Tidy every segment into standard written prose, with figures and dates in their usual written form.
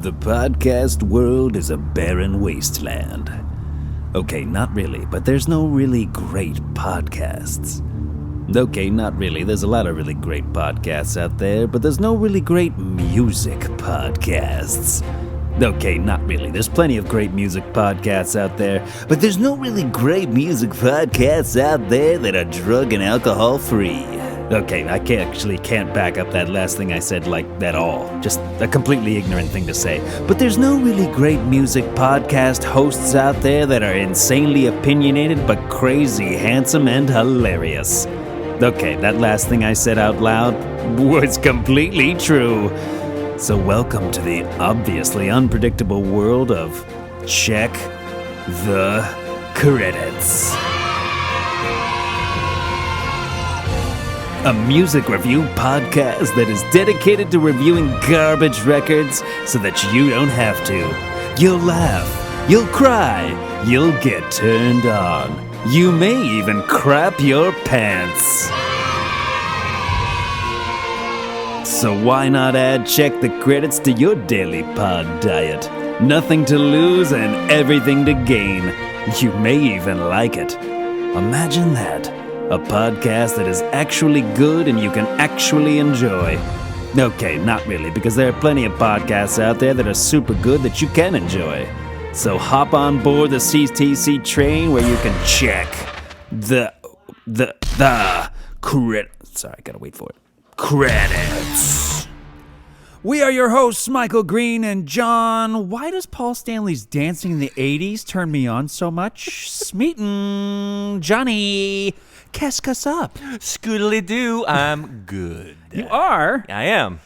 The podcast world is a barren wasteland. Okay, not really, but there's no really great podcasts. Okay, not really. There's a lot of really great podcasts out there, but there's no really great music podcasts. Okay, not really. There's plenty of great music podcasts out there, but there's no really great music podcasts out there that are drug and alcohol free. Okay, I can't back up that last thing I said like that all. Just a completely ignorant thing to say. But there's no really great music podcast hosts out there that are insanely opinionated but crazy handsome and hilarious. Okay, that last thing I said out loud was completely true. So welcome to the obviously unpredictable world of Check the Credits. A music review podcast that is dedicated to reviewing garbage records so that you don't have to. You'll laugh, you'll cry, you'll get turned on. You may even crap your pants. So why not add Check the Credits to your daily pod diet? Nothing to lose and everything to gain. You may even like it. Imagine that. A podcast that is actually good and you can actually enjoy. Okay, not really, because there are plenty of podcasts out there that are super good that you can enjoy. So hop on board the CTC train where you can check the credits. Sorry, I gotta wait for it. Credits. We are your hosts, Michael Green and John. Why does Paul Stanley's Dancing in the 80s turn me on so much? Smeaton, Johnny, qu'est-ce up? Scoodly-doo, I'm good. You are? I am.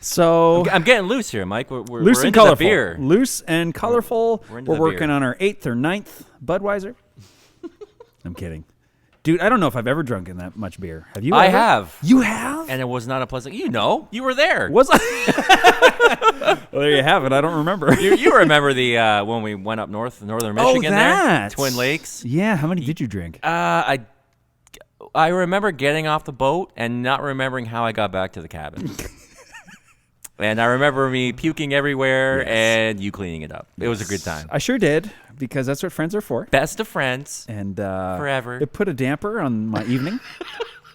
So I'm getting loose here, Mike. We're loose and into colorful. the beer. Loose and colorful. We're working beer. on our 8th or 9th Budweiser. I'm kidding. Dude, I don't know if I've ever drunken that much beer. Have you I ever? have. You have? And it was not a pleasant... You were there. Was I? Well, there you have it. I don't remember. You remember the when we went up northern Michigan that. there? Twin Lakes? Yeah, how many did you drink? I remember getting off the boat and not remembering how I got back to the cabin. And I remember me puking everywhere and you cleaning it up. It was a good time. I sure did, because that's what friends are for. Best of friends. And forever. It put a damper on my evening,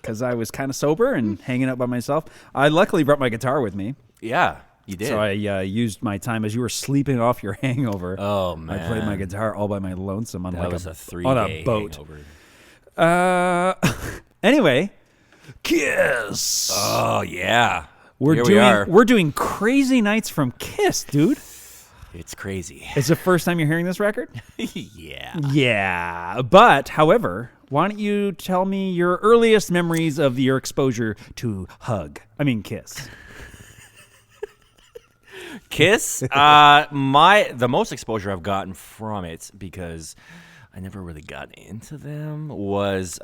because I was kind of sober and hanging out by myself. I luckily brought my guitar with me. Yeah, you did. So I used my time as you were sleeping off your hangover. Oh, man. I played my guitar all by my lonesome on That like was a on 3-day a boat. hangover. Anyway, Kiss. Oh, yeah. We're doing Crazy Nights from Kiss, dude. It's crazy. It's the first time you're hearing this record? Yeah. Yeah. But, however, why don't you tell me your earliest memories of your exposure to Kiss? Kiss? The most exposure I've gotten from it, because I never really got into them, was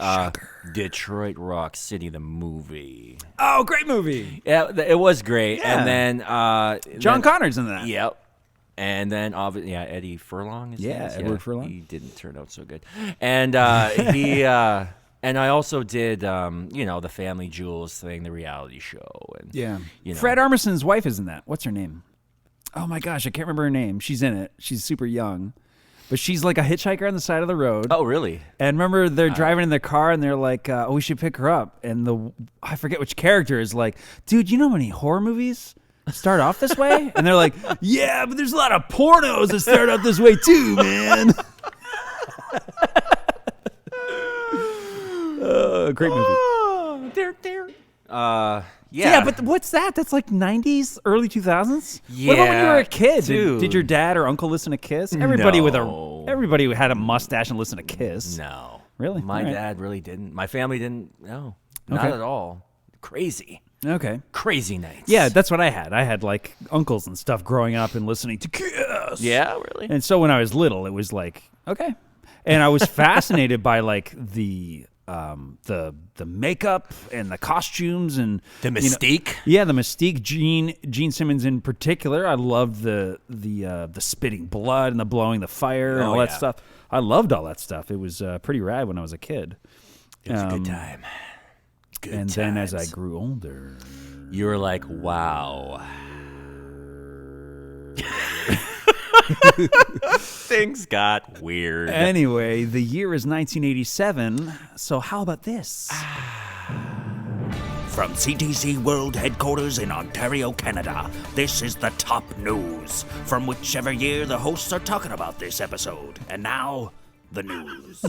Detroit Rock City, the movie. Oh, great movie. Yeah, it was great. Yeah. And then... John Connor's in that. Yep. And then, Eddie Furlong. Edward Furlong. He didn't turn out so good. And he... And I also did, the Family Jewels thing, the reality show. And, Fred Armisen's wife is in that. What's her name? Oh, my gosh, I can't remember her name. She's in it. She's super young. But she's like a hitchhiker on the side of the road. Oh, really? And remember, they're driving in their car, and they're like, we should pick her up. And I forget which character is like, dude, you know how many horror movies start off this way? And they're like, yeah, but there's a lot of pornos that start out this way too, man. Great movie. Yeah, but what's that? That's like 90s, early 2000s? Yeah. What about when you were a kid? Dude. Did your dad or uncle listen to Kiss? Everybody who had a mustache and listened to Kiss. No. Really? My All right. dad really didn't. My family didn't. No. Not Okay. at all. Crazy. Okay. Crazy nights. Yeah, that's what I had. I had like uncles and stuff growing up and listening to Kiss. Yeah, really? And so when I was little, it was like, okay. And I was fascinated by like the makeup and the costumes and The mystique. The mystique. Gene Simmons in particular. I loved the spitting blood and the blowing the fire and all that stuff. I loved all that stuff. It was pretty rad when I was a kid. It was a good time. Good and times. then as I grew older, you were like, wow. Things got weird. Anyway, the year is 1987. So how about this? From CTC World Headquarters in Ontario, Canada, this is the top news from whichever year the hosts are talking about this episode. And now, the news.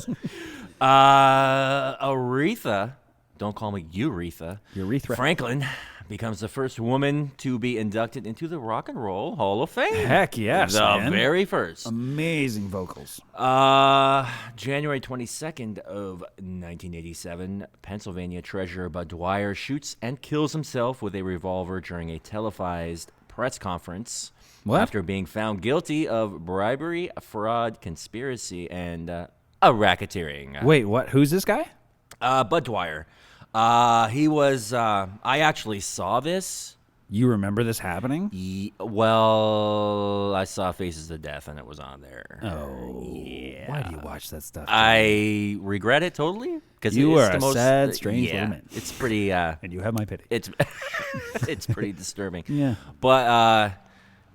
Aretha, don't call me Urethra. Urethra. Franklin becomes the first woman to be inducted into the Rock and Roll Hall of Fame. Heck yes, The man. very first. Amazing vocals. January 22nd of 1987, Pennsylvania treasurer Bud Dwyer shoots and kills himself with a revolver during a televised press conference. What? After being found guilty of bribery, fraud, conspiracy, and racketeering. Wait, what? Who's this guy? Bud Dwyer. He was. I actually saw this. You remember this happening? Well, I saw Faces of Death, and it was on there. Oh, yeah. Why do you watch that stuff? I regret it totally because You it's are the a most, sad, strange yeah, little man. It's pretty. And you have my pity. It's it's pretty disturbing. Yeah. But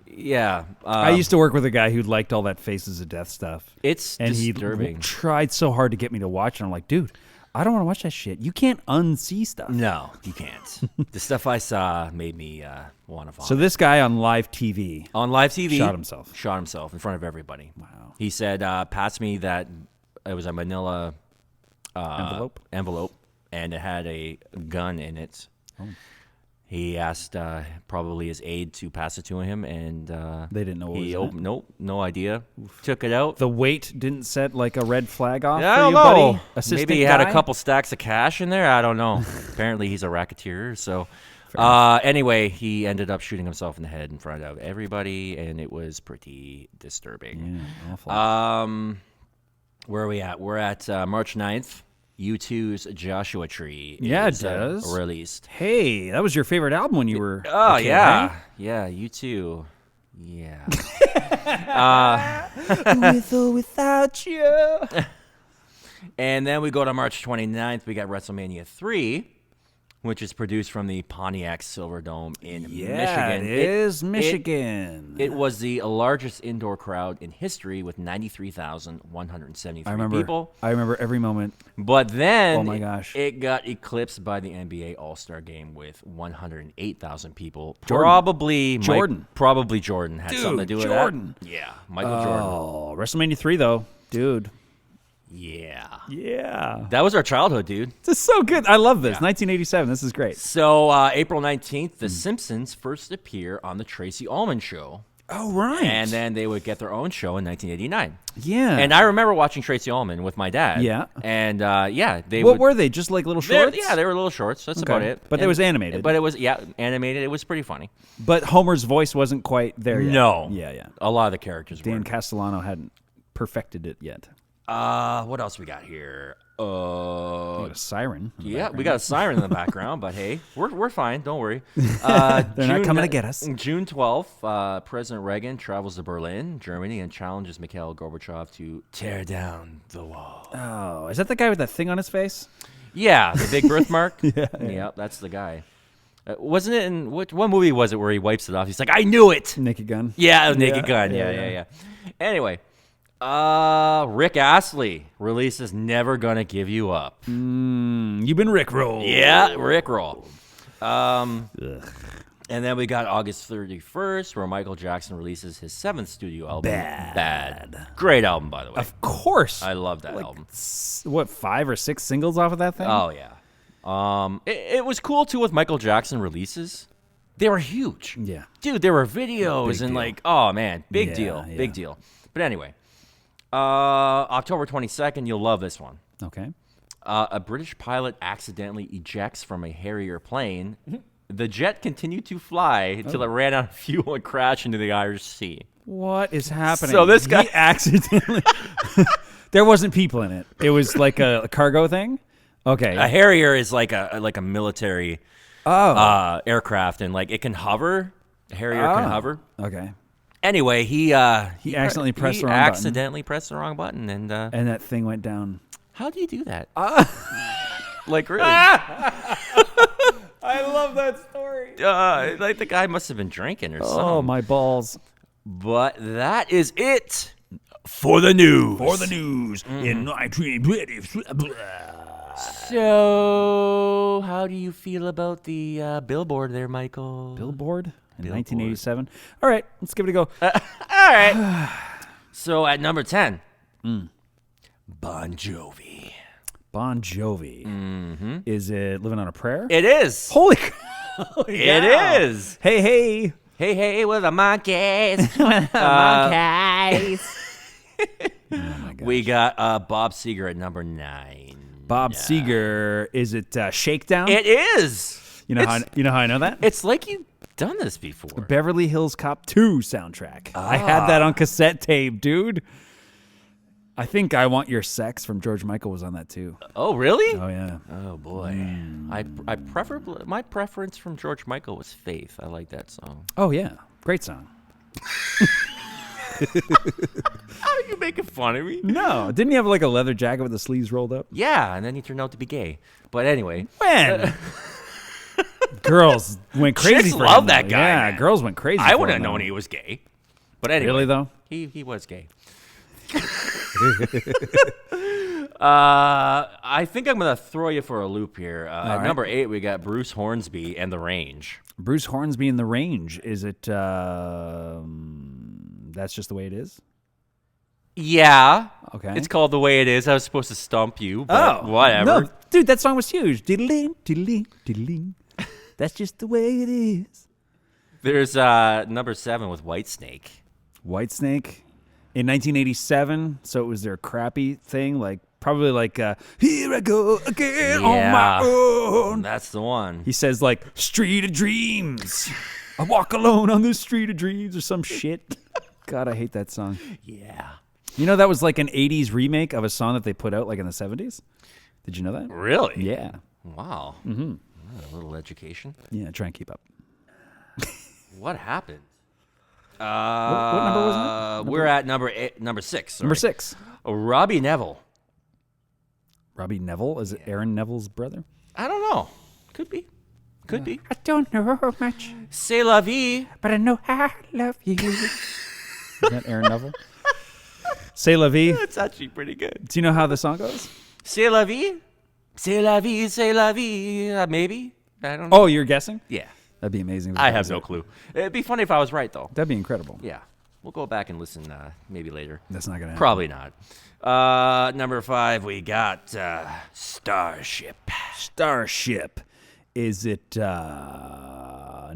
yeah. I used to work with a guy who liked all that Faces of Death stuff. It's And disturbing. he tried so hard to get me to watch it. I'm like, dude, I don't want to watch that shit. You can't unsee stuff. No, you can't. The stuff I saw made me want to vomit. So this guy on live TV On live TV, shot himself. Shot himself in front of everybody. Wow. He said, "Pass me that." It was a Manila envelope, and it had a gun in it. Oh. He asked probably his aide to pass it to him, and They didn't know what was in it? Nope, no idea. Took it out. The weight didn't set like a red flag off I for don't you, know. buddy? Assistant Maybe he had guy? a couple stacks of cash in there. I don't know. Apparently, he's a racketeer. So, anyway, he ended up shooting himself in the head in front of everybody, and it was pretty disturbing. Yeah, awful. Where are we at? We're at March 9th. U2's Joshua Tree Yeah, it is does. released. Hey, that was your favorite album when you were Oh, a kid, yeah. right? Yeah, U2. Yeah. With or without you. And then we go to March 29th. We got WrestleMania 3, which is produced from the Pontiac Silverdome in Yeah, Michigan. it is Michigan. It was the largest indoor crowd in history with 93,173 people. I remember every moment. But then, Oh my gosh. it got eclipsed by the NBA All-Star Game with 108,000 people. Jordan. Probably Jordan had something to do with Jordan. that. Yeah, Michael Jordan. Oh, WrestleMania 3 though, dude. Yeah, Yeah, that was our childhood, dude. this is so good. I love this. 1987. This is great. So April 19th, The Simpsons first appear on the Tracy Ullman Show. Oh right. And then they would get their own show in 1989. yeah. And I remember watching Tracy Ullman with my dad. Yeah. And they what would, were they? Just like little shorts? Yeah, they were little shorts. That's about it. But it was animated. But it was animated. It was pretty funny. But Homer's voice wasn't quite there yet. No. Yeah. A lot of the characters Dan were. Castellano hadn't perfected it yet. What else we got here? We got a siren. in the Yeah, we background. got a siren in the background, but hey, we're fine. Don't worry. They're not coming to get us. June 12th, President Reagan travels to Berlin, Germany, and challenges Mikhail Gorbachev to tear down the wall. Oh, is that the guy with that thing on his face? Yeah, the big birthmark. Yeah, that's the guy. Wasn't it in what movie was it where he wipes it off? He's like, I knew it. Naked Gun. Yeah, Naked Gun. yeah, Yeah. Anyway, Rick Astley releases "Never Gonna Give You Up." You've been rickrolled. Yeah, Rickroll. And then we got August 31st, where Michael Jackson releases his 7th studio album, Bad. Great album, by the way. Of course. I love that album. What, 5 or 6 singles off of that thing? Oh, yeah. It was cool, too, with Michael Jackson releases. They were huge. Yeah. Dude, there were videos Big and deal. like, oh, man, big Yeah, deal. yeah. Big deal. But anyway, October 22nd, you'll love this one. Okay. A British pilot accidentally ejects from a Harrier plane. The jet continued to fly until it ran out of fuel and crashed into the Irish Sea. What is happening? So this guy- He accidentally... There wasn't people in it. It was like a cargo thing? Okay. A Harrier is like a military aircraft, and like it can hover. A Harrier can hover. Okay. Anyway, he accidentally pressed the wrong button. accidentally pressed the wrong button, and And that thing went down. how do you do that? Like really? I love that story. Like the guy must have been drinking or something. Oh, my balls. But that is it for the news. For the news in 1920. So, how do you feel about the billboard there, Michael? Billboard in 1987. All right, let's give it a go. All right. So, at number 10, Bon Jovi. Bon Jovi. Is it Living on a Prayer? It is. Holy cow. It is. Hey, hey. Hey, hey, with the monkeys. Monkeys. Oh my God. We got Bob Seger at number 9. Bob Seger. Is it Shakedown? It is. You know how I know that? It's like you've done this before. Beverly Hills Cop 2 soundtrack. I had that on cassette tape, dude. I think I Want Your Sex from George Michael was on that too. Oh, really? Oh yeah. Oh boy. My preference from George Michael was Faith. I like that song. Oh yeah. Great song. How are you making fun of me? No, didn't he have like a leather jacket with the sleeves rolled up? Yeah, and then he turned out to be gay. But anyway, When? Girls went crazy Chicks for love him, that though. guy, Yeah, man. girls went crazy. I for wouldn't him, have known though. he was gay. But anyway, Really though? he was gay. I think I'm gonna throw you for a loop here. At right. number 8, we got Bruce Hornsby and The Range. Bruce Hornsby in The Range. Is it? That's Just the Way It Is. Yeah. Okay. It's called The Way It Is. I was supposed to stump you, but whatever. No, dude, that song was huge. Diddling, diddling, diddling. That's just the way it is. There's number 7 with Whitesnake. Whitesnake in 1987. So it was their crappy thing, like probably like "Here I Go Again on My Own." That's the one. He says like "Street of Dreams." I walk alone on this street of dreams or some shit. God, I hate that song. Yeah. You know that was like an 80s remake of a song that they put out like in the 70s? Did you know that? Really? Yeah. Wow. Mm-hmm. A little education. Yeah, try and keep up. What happened? What number was that? We're at number 6. Number 6. Robbie Neville. Robbie Neville? Is it Aaron Neville's brother? I don't know. Could be. Could be. I don't know much, C'est la vie. but I know I love you. Is that Aaron Neville? C'est la vie. That's actually pretty good. Do you know how the song goes? C'est la vie. C'est la vie. C'est la vie. Maybe. I don't know. Oh, you're guessing? Yeah. That'd be amazing. if I that have was no it. clue. It'd be funny if I was right, though. That'd be incredible. Yeah. We'll go back and listen maybe later. That's not going to happen. Probably not. Number 5, we got Starship. Starship. Is it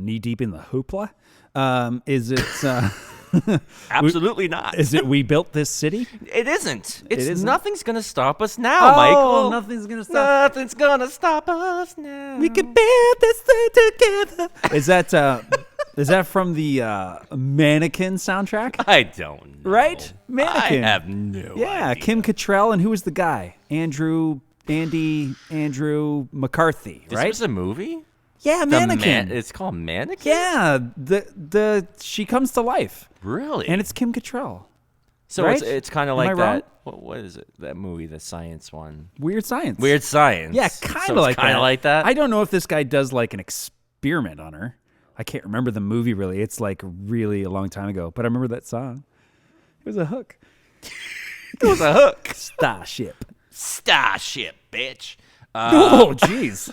Knee Deep in the Hoopla? Is it... Absolutely not. Is it We Built This City? It isn't. It's isn't? Nothing's gonna stop us now, Michael. Nothing's going to stop. Nothing's gonna stop us now. We can build this thing together. Is that from the Mannequin soundtrack? I don't know. Right? Mannequin. I have no Yeah, idea. Kim Cattrall, and who was the guy? Andrew McCarthy, This right? was a movie? Yeah, Mannequin. It's called Mannequin? Yeah, she comes to life, Really? and it's Kim Cattrall. so right? it's kind of Am I like wrong? that. What is it? That movie, the science one. Weird Science. Weird Science. Yeah, So kind it's of like that. Kind of like that. I don't know if this guy does like an experiment on her. I can't remember the movie really. It's like really a long time ago, but I remember that song. It was a hook. It was a hook. Starship. Starship, bitch. Oh, jeez.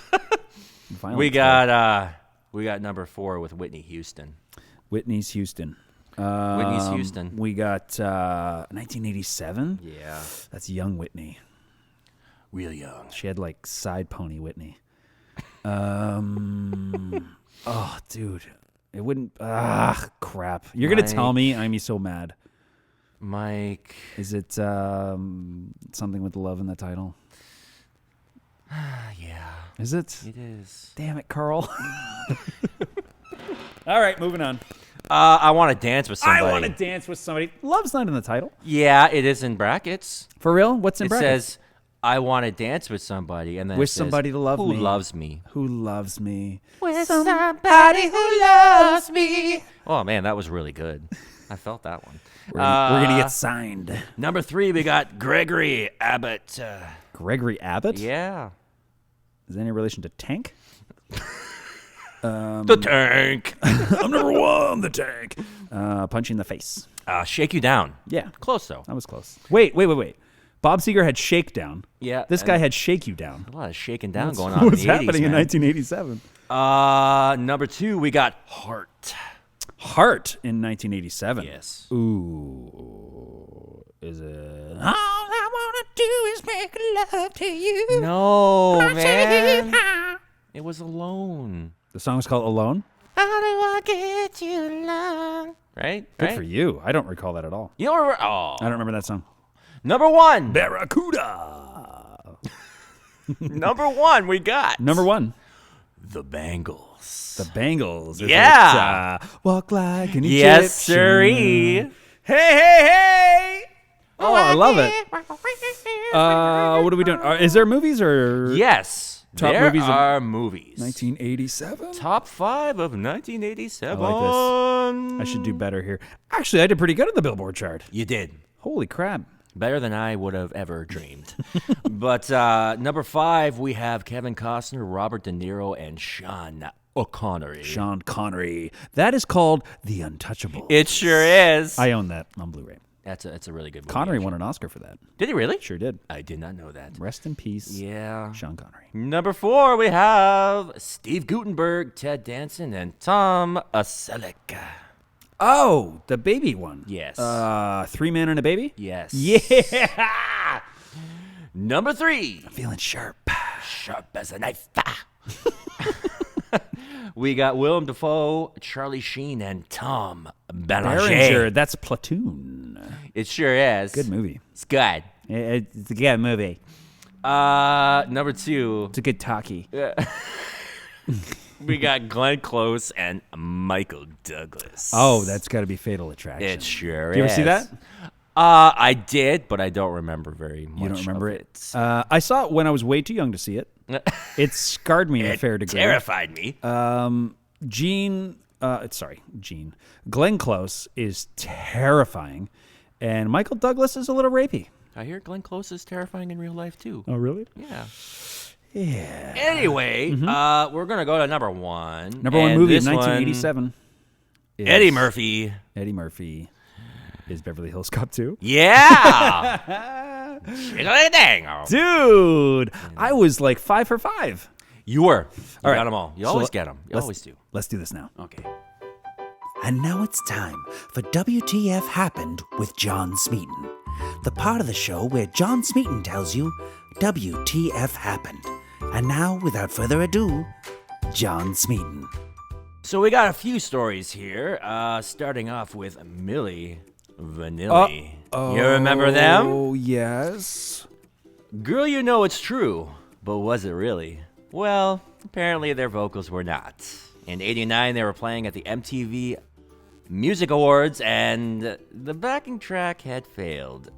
We got number 4 with Whitney Houston. Whitney's Houston. Whitney's Houston. We got 1987. Yeah. That's young Whitney. Real young. She had like side pony Whitney. Oh, dude. It wouldn't. Crap. You're going to tell Mike. me. I'm be so mad. Mike. Is it something with love in the title? Yeah. Is it? It is. Damn it, Carl. All right, moving on. I want to dance with somebody. I want to dance with somebody. Love's not in the title. Yeah, it is in brackets. For real? What's in It brackets? says, I want to dance with somebody. And then Wish it says, somebody to love who me. loves me? Who loves me? With somebody who loves me. Oh, man, that was really good. I felt that one. We're gonna get signed. Number 3, we got Gregory Abbott. Gregory Abbott? Yeah. Is there any relation to Tank? The Tank. I'm number 1, the Tank. Punch in the Face. Shake You Down. Yeah. Close, though. That was close. Wait. Bob Seger had Shakedown. Yeah. This guy had Shake You Down. A lot of shaking down going on What's in the 80s, happening in man. 1987? Number 2, we got Heart. Heart in 1987. Yes. Ooh. Is it? All I wanna do is make love to you. No, man. It was Alone. The song's called Alone? How do I get you alone? Right? Good right? for you. I don't recall that at all. You don't remember? Oh. I don't remember that song. Number 1. Barracuda. Number 1, we got Number 1. The Bangles. The Bangles. Is Yeah. it, Walk like an Egyptian. Yes, sirree. Hey. Oh, I love it. What are we doing? Is there movies or Yes. Top there movies of are movies. 1987? Top 5 of 1987. I like I should do better here. Actually, I did pretty good on the Billboard chart. You did. Holy crap. Better than I would have ever dreamed. But number 5, we have Kevin Costner, Robert De Niro, and Sean O'Connery. Sean Connery. That is called The Untouchable. It sure is. I own that on Blu-ray. That's a really good movie. Connery actually. won an Oscar for that. Did he really? Sure did. I did not know that. Rest in peace, Yeah. Sean Connery. Number 4, we have Steve Guttenberg, Ted Danson, and Tom Selleck. Oh, the baby one. Yes. 3 Men and a Baby? Yes. Yeah. Number 3, Feeling sharp. sharp as a knife. We got Willem Dafoe, Charlie Sheen, and Tom Berenger. Berenger. That's Platoon. It sure is. Good movie. It's good. It's a good movie. Number 2, It's a good talkie. we got Glenn Close and Michael Douglas. Oh, that's got to be Fatal Attraction. It sure is. You ever see that? I did, but I don't remember very much. You don't remember of it? I saw it when I was way too young to see it. It scarred me a fair degree. Terrified me. Gene. Glenn Close is terrifying, and Michael Douglas is a little rapey. I hear Glenn Close is terrifying in real life too. Oh, really? Yeah. Yeah. Anyway, we're gonna go to number 1. Number 1 and movie of this one, 1987. is Eddie Murphy. Eddie Murphy is Beverly Hills Cop 2. Yeah. Dang. Dude, I was like 5 for 5. You were. You All right. got them all. You So always let- get them. You let's- always do. Let's do this now. Okay. And now it's time for WTF Happened with John Smeaton, the part of the show where John Smeaton tells you WTF happened. And now, without further ado, John Smeaton. So we got a few stories here. Starting off with Milli Vanilli. You remember them? Oh, yes. Girl, you know it's true, but was it really? Well, apparently their vocals were not. In '89, they were playing at the MTV Music Awards, and the backing track had failed,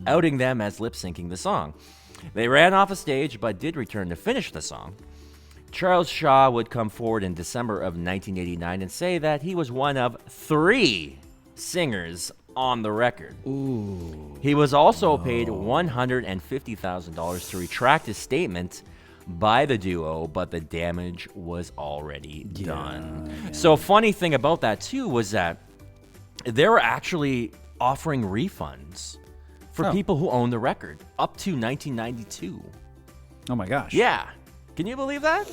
outing them as lip-syncing the song. They ran off a stage, but did return to finish the song. Charles Shaw would come forward in December of 1989 and say that he was one of 3 singers on the record. He was also paid $150,000 to retract his statement by the duo, but the damage was already done. So funny thing about that too was that they were actually offering refunds for people who owned the record up to 1992. Oh, my gosh. Yeah. Can you believe that?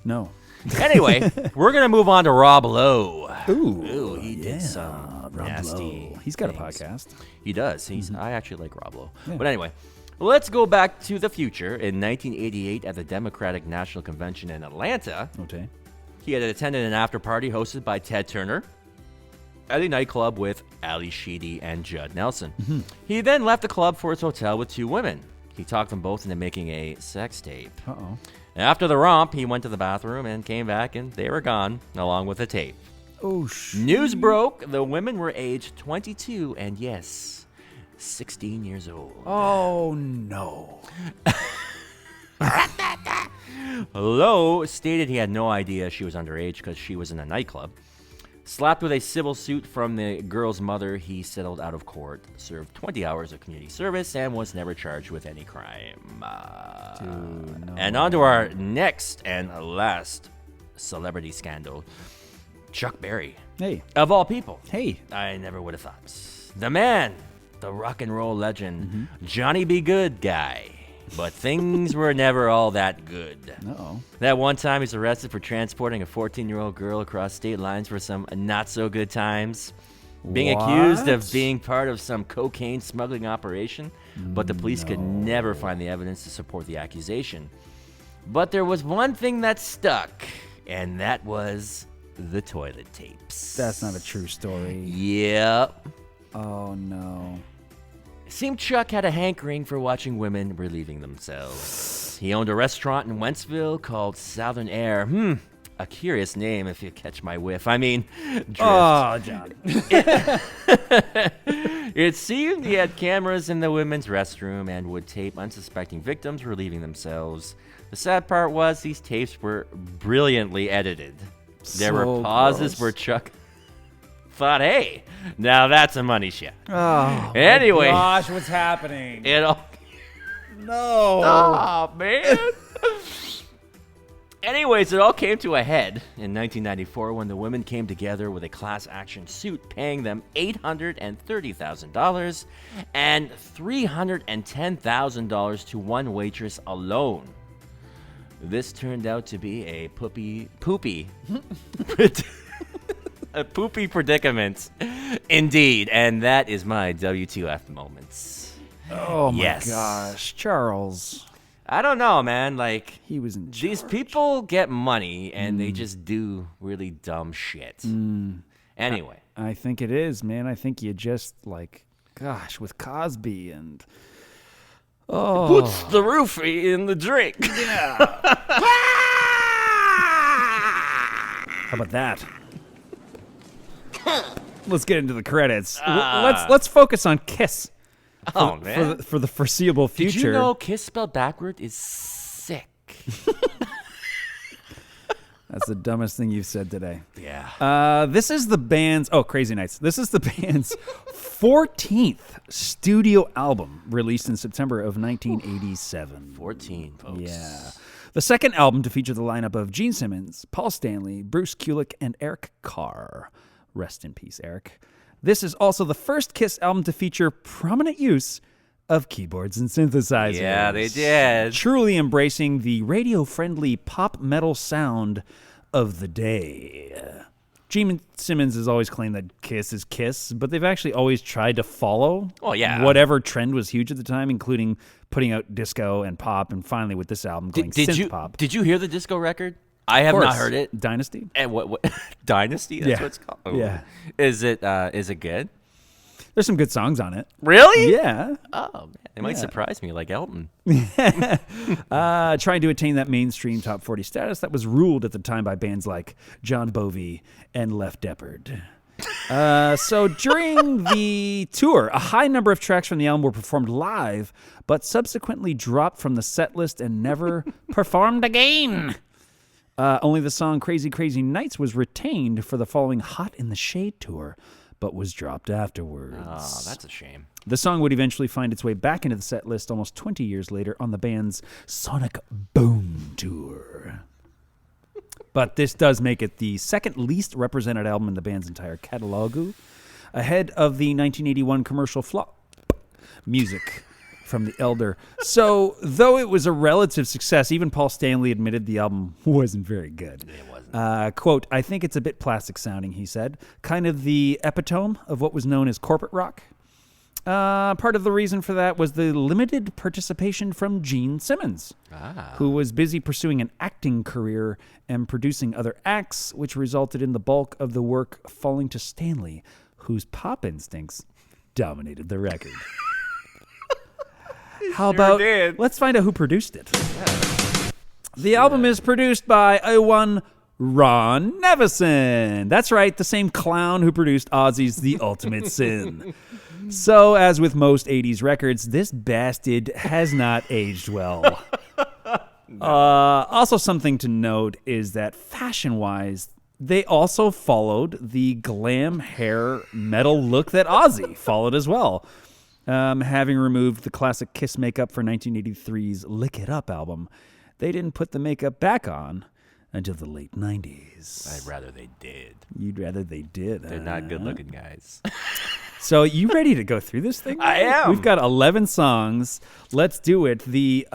No. Anyway, we're going to move on to Rob Lowe. Ooh, He did some Rob nasty Lowe. He's got things. a podcast. He does. I actually like Rob Lowe. But anyway, let's go back to the future. In 1988, at the Democratic National Convention in Atlanta, Okay. he had attended an after party hosted by Ted Turner at a nightclub with Ali Sheedy and Judd Nelson. He then left the club for his hotel with 2 women. He talked them both into making a sex tape. Uh-oh. After the romp, he went to the bathroom and came back, and they were gone, along with the tape. Oh, News broke the women were aged 22 and, yes, 16 years old. Oh, no. Lowe stated he had no idea she was underage because she was in a nightclub. Slapped with a civil suit from the girl's mother, he settled out of court, served 20 hours of community service, and was never charged with any crime. And on to our next and last celebrity scandal. Chuck Berry. Hey. Of all people. Hey. I never would have thought. The man, the rock and roll legend, Johnny B. Good guy. But things were never all that good. Uh-oh. That one time he's arrested for transporting a 14-year-old girl across state lines for some not-so-good times. Being accused of being part of some cocaine smuggling operation, but the police could never find the evidence to support the accusation. But there was one thing that stuck, and that was the toilet tapes. That's not a true story. Yep. Oh, no. It seemed Chuck had a hankering for watching women relieving themselves. He owned a restaurant in Wentzville called Southern Air. A curious name if you catch my whiff. I mean, drift. Oh, John. It seemed he had cameras in the women's restroom and would tape unsuspecting victims relieving themselves. The sad part was these tapes were brilliantly edited. There were So pauses gross. where Chuck thought, hey, now that's a money shot. Oh, Anyway. gosh, what's happening? It all... No. Oh, man. Anyways, it all came to a head in 1994 when the women came together with a class action suit paying them $830,000 and $310,000 to one waitress alone. This turned out to be a poopy a poopy predicament indeed, and that is my WTF moments. Oh, my Yes. gosh. Charles. I don't know, man, like He was in these people get money and they just do really dumb shit. Anyway, I think it is, man. I think you just, like, gosh, with Cosby and... Oh. puts the roofie in the drink. How about that? Let's get into the credits. Let's focus on Kiss Oh man! for the foreseeable future. Did you know Kiss spelled backward is sick? That's the dumbest thing you've said today. Yeah. This is the band's Crazy Nights. This is the band's 14th studio album, released in September of 1987. 14, folks. Yeah. The second album to feature the lineup of Gene Simmons, Paul Stanley, Bruce Kulick, and Eric Carr. Rest in peace, Eric. This is also the first Kiss album to feature prominent use of keyboards and synthesizers. Yeah, they did. Truly embracing the radio-friendly pop metal sound of the day. Gene Simmons has always claimed that Kiss is Kiss, but they've actually always tried to follow whatever trend was huge at the time, including putting out disco and pop, and finally with this album going synth pop. Did you hear the disco record? I have not heard it. Dynasty? And what Dynasty? That's Yeah. what it's called. Oh. Yeah. Is it good? There's some good songs on it. Really? Yeah. Oh man, it might surprise me, like Elton. Trying to attain that mainstream top 40 status that was ruled at the time by bands like John Bovey and Left Deppard. So during the tour, a high number of tracks from the album were performed live, but subsequently dropped from the set list and never performed again. Only the song Crazy Crazy Nights was retained for the following Hot in the Shade tour, but was dropped afterwards. Oh, that's a shame. The song would eventually find its way back into the set list almost 20 years later on the band's Sonic Boom tour. But this does make it the second least represented album in the band's entire catalog, ahead of the 1981 commercial flop, Music from the Elder. So, though it was a relative success, even Paul Stanley admitted the album wasn't very good. It wasn't. Quote, I think it's a bit plastic sounding, he said. Kind of the epitome of what was known as corporate rock. Part of the reason for that was the limited participation from Gene Simmons, who was busy pursuing an acting career and producing other acts, which resulted in the bulk of the work falling to Stanley, whose pop instincts dominated the record. How about, let's find out who produced it. The album is produced by one Ron Nevison. That's right, the same clown who produced Ozzy's The Ultimate Sin. So, as with most 80s records, this bastard has not aged well. Also, something to note is that fashion-wise, they also followed the glam hair metal look that Ozzy followed as well. Having removed the classic Kiss makeup for 1983's Lick It Up album, they didn't put the makeup back on until the late 90s. I'd rather they did. You'd rather they did. They're not good looking guys. So you ready to go through this thing? I am. We've got 11 songs. Let's do it. The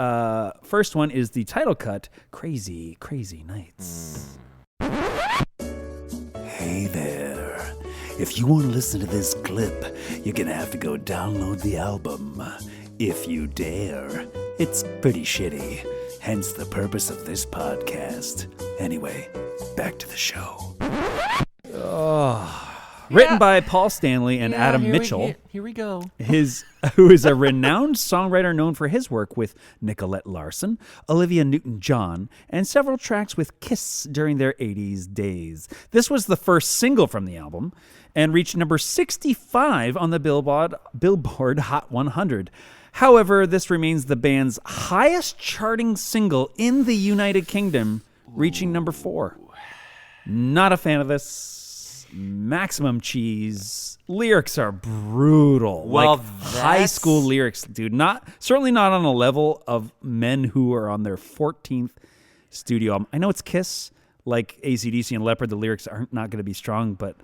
first one is the title cut, Crazy, Crazy Nights. Hey there. If you want to listen to this clip, you're going to have to go download the album. If you dare. It's pretty shitty. Hence the purpose of this podcast. Anyway, back to the show. Written by Paul Stanley and Adam Mitchell. Here we go. Who is a renowned songwriter known for his work with Nicolette Larson, Olivia Newton-John, and several tracks with Kiss during their 80s days. This was the first single from the album and reached number 65 on the Billboard Hot 100. However, this remains the band's highest charting single in the United Kingdom, reaching number 4. Not a fan of this. Maximum Cheese. Lyrics are brutal. Well, like high school lyrics, dude. Certainly not on a level of men who are on their 14th studio album. I know it's Kiss, like AC/DC and Leopard. The lyrics are not going to be strong, but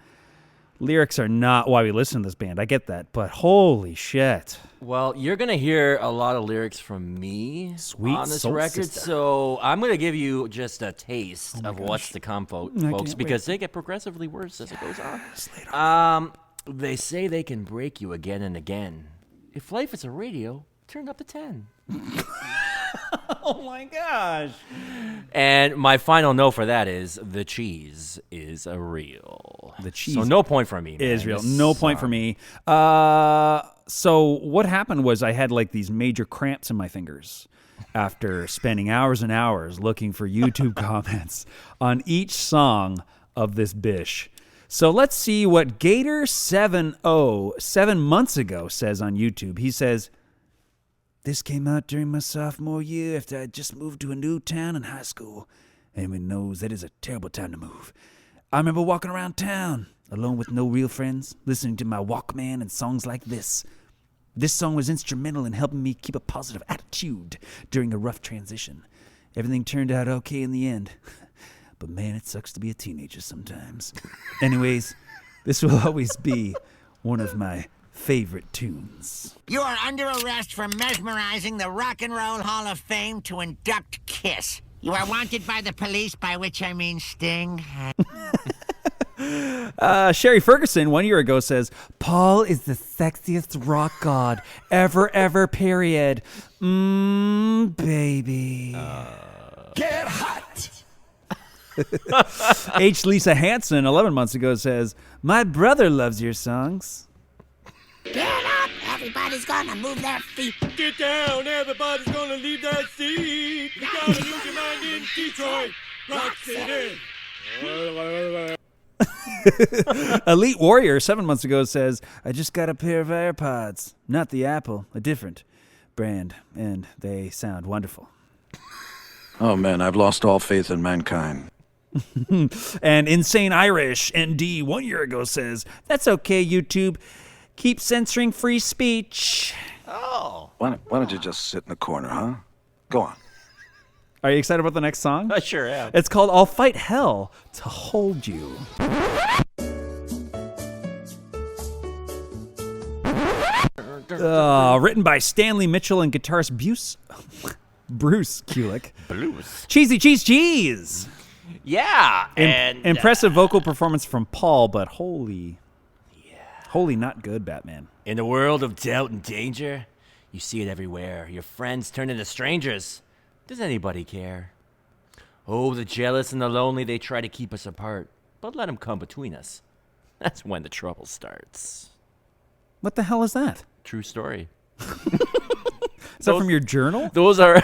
lyrics are not why we listen to this band. I get that, but holy shit. Well, you're going to hear a lot of lyrics from me Sweet on this Soul record, Sister. so I'm going to give you just a taste of what's to come, folks, can't because they get progressively worse as it goes on. They say they can break you again and again. If life is a radio, turn up to 10. Oh my gosh. And my final note for that is the cheese is a real. The cheese So no point for me, man. is real. This No point song. for me. So what happened was I had like these major cramps in my fingers after spending hours and hours looking for YouTube comments on each song of this bish. So let's see what Gator70 7 months ago says on YouTube. He says, "This came out during my sophomore year after I just moved to a new town in high school. Anyone knows that is a terrible time to move. I remember walking around town, alone with no real friends, listening to my Walkman and songs like this. This song was instrumental in helping me keep a positive attitude during a rough transition. Everything turned out okay in the end. But man, it sucks to be a teenager sometimes. Anyways, this will always be one of my favorite tunes." You are under arrest for mesmerizing the Rock and Roll Hall of Fame to induct Kiss. You are wanted by the police, by which I mean Sting. Sherry Ferguson 1 year ago says, "Paul is the sexiest rock god ever, period. Baby." Get hot! H. Lisa Hansen 11 months ago says, "My brother loves your songs." Get up! Everybody's gonna move their feet. Get down, everybody's gonna leave that seat. You gotta lose your mind in Detroit, Rock City. Elite Warrior 7 months ago says, "I just got a pair of AirPods. Not the Apple, a different brand, and they sound wonderful." Oh man, I've lost all faith in mankind. And Insane Irish ND 1 year ago says, "That's okay, YouTube. Keep censoring free speech." Why don't you just sit in the corner, huh? Go on. Are you excited about the next song? I sure am. It's called "I'll Fight Hell to Hold You." Written by Stanley Mitchell and guitarist Bruce Kulick. Blues. Cheesy Cheese Cheese! Yeah. And Impressive vocal performance from Paul, but holy not good, Batman. in the world of doubt and danger, you see it everywhere. Your friends turn into strangers. Does anybody care? Oh, the jealous and the lonely, they try to keep us apart. But let them come between us. That's when the trouble starts. What the hell is that? True story. Is that from your journal? Those are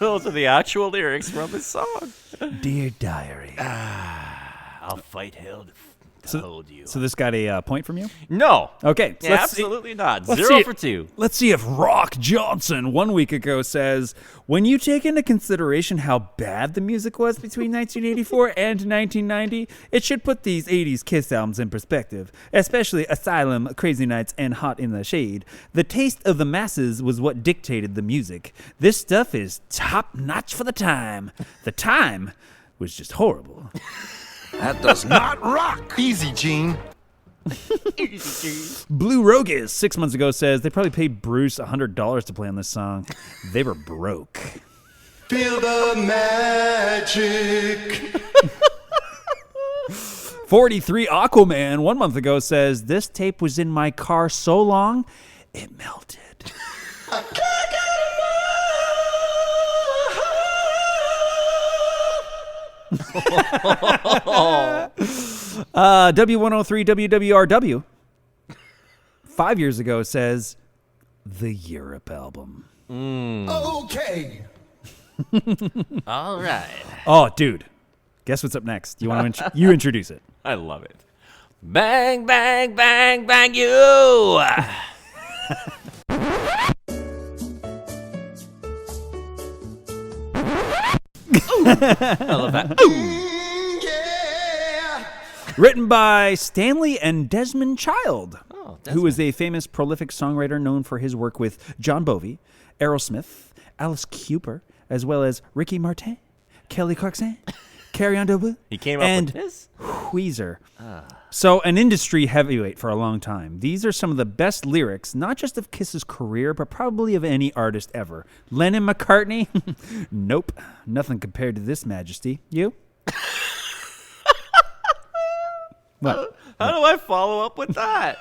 those are the actual lyrics from this song. Dear Diary. I'll fight hell to hold you. So this got a point from you? No. Okay. So Yeah, let's see- absolutely not. let's 0 see- for 2. Let's see if Rock Johnson 1 week ago says, "When you take into consideration how bad the music was between 1984 and 1990, it should put these 80s Kiss albums in perspective, especially Asylum, Crazy Nights, and Hot in the Shade. The taste of the masses was what dictated the music. This stuff is top notch for the time. The time was just horrible. That does not rock. Easy, Gene. Blue Rogus 6 months ago says they probably paid Bruce $100 to play on this song. They were broke. Feel the magic. 43 Aquaman 1 month ago says this tape was in my car so long it melted. W103 WWRW 5 years ago says the Europe album. Okay. All right. Oh, dude. Guess what's up next? You want to you introduce it. I love it. Bang, bang, bang, bang you. I love that. Written by Stanley and Desmond Child, Oh, who is a famous prolific songwriter known for his work with John Bovey, Aerosmith, Alice Cooper, as well as Ricky Martin, Kelly Clarkson, Carrie Underwood, He came up and with this? Weezer. So an industry heavyweight for a long time. These are some of the best lyrics, not just of Kiss's career, but probably of any artist ever. Lennon McCartney? Nope. Nothing compared to this majesty. You? What? How do I follow up with that?